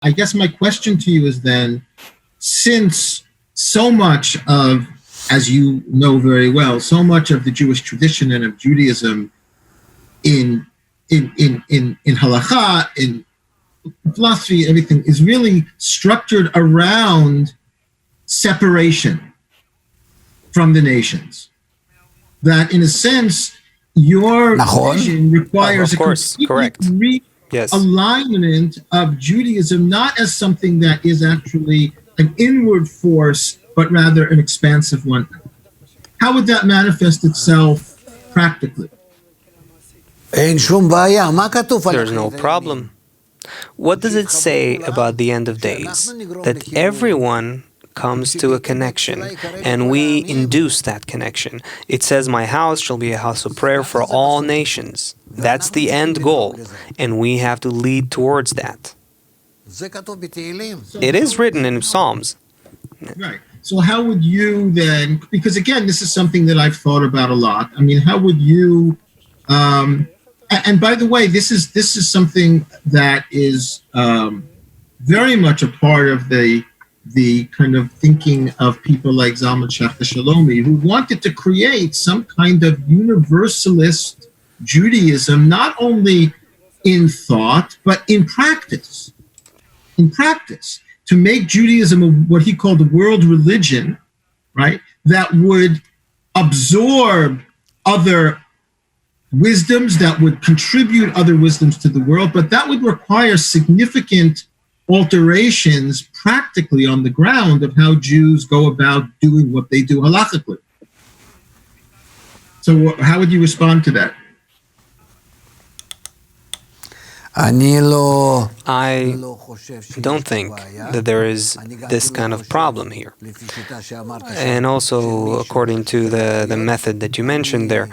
I guess my question to you is then, since so much of, as you know very well, so much of the Jewish tradition and of Judaism in halakha, in philosophy, everything is really structured around separation from the nations. That, in a sense, your vision requires of course, a correct. Yes. Alignment of Judaism, not as something that is actually an inward force, but rather an expansive one. How would that manifest itself practically? There's no problem. What does it say about the end of days? That everyone comes to a connection, and we induce that connection. It says, my house shall be a house of prayer for all nations. That's the end goal, and we have to lead towards that. It is written in Psalms. Right. So how would you then, because again, this is something that I've thought about a lot. I mean, how would you, and by the way, this is something that is very much a part of the kind of thinking of people like Zalman Schachter Shalomi, who wanted to create some kind of universalist Judaism, not only in thought, but in practice. In practice, to make Judaism what he called a world religion, right, that would absorb other wisdoms, that would contribute other wisdoms to the world, but that would require significant alterations practically on the ground of how Jews go about doing what they do halachically. So how would you respond to that? I don't think that there is this kind of problem here. And also, according to the method that you mentioned there,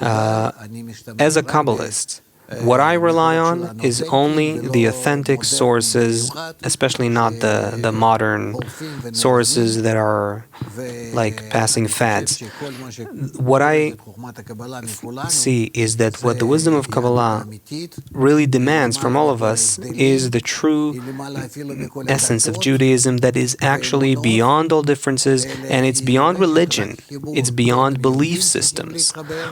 as a Kabbalist, what I rely on is only the authentic sources, especially not the modern sources that are like passing fads. What I see is that what the wisdom of Kabbalah really demands from all of us is the true essence of Judaism that is actually beyond all differences, and it's beyond religion, it's beyond belief systems.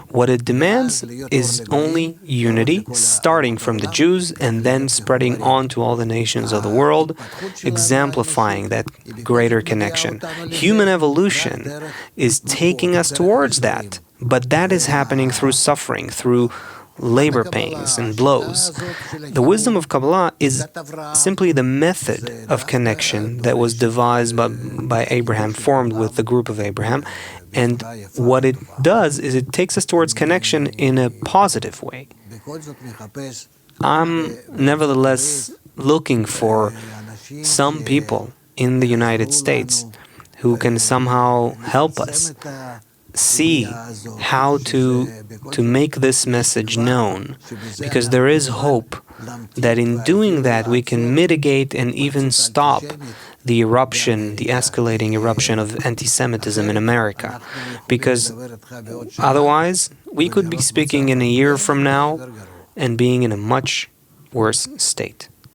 What it demands is only unity, starting from the Jews and then spreading on to all the nations of the world, exemplifying that greater connection. Human evolution is taking us towards that, but that is happening through suffering, through labor pains and blows. The wisdom of Kabbalah is simply the method of connection that was devised by Abraham, formed with the group of Abraham, and what it does is it takes us towards connection in a positive way. I'm nevertheless looking for some people in the United States who can somehow help us see how to make this message known, because there is hope that in doing that we can mitigate and even stop the eruption, the escalating eruption of anti-Semitism in America, because otherwise we could be speaking in a year from now and being in a much worse state.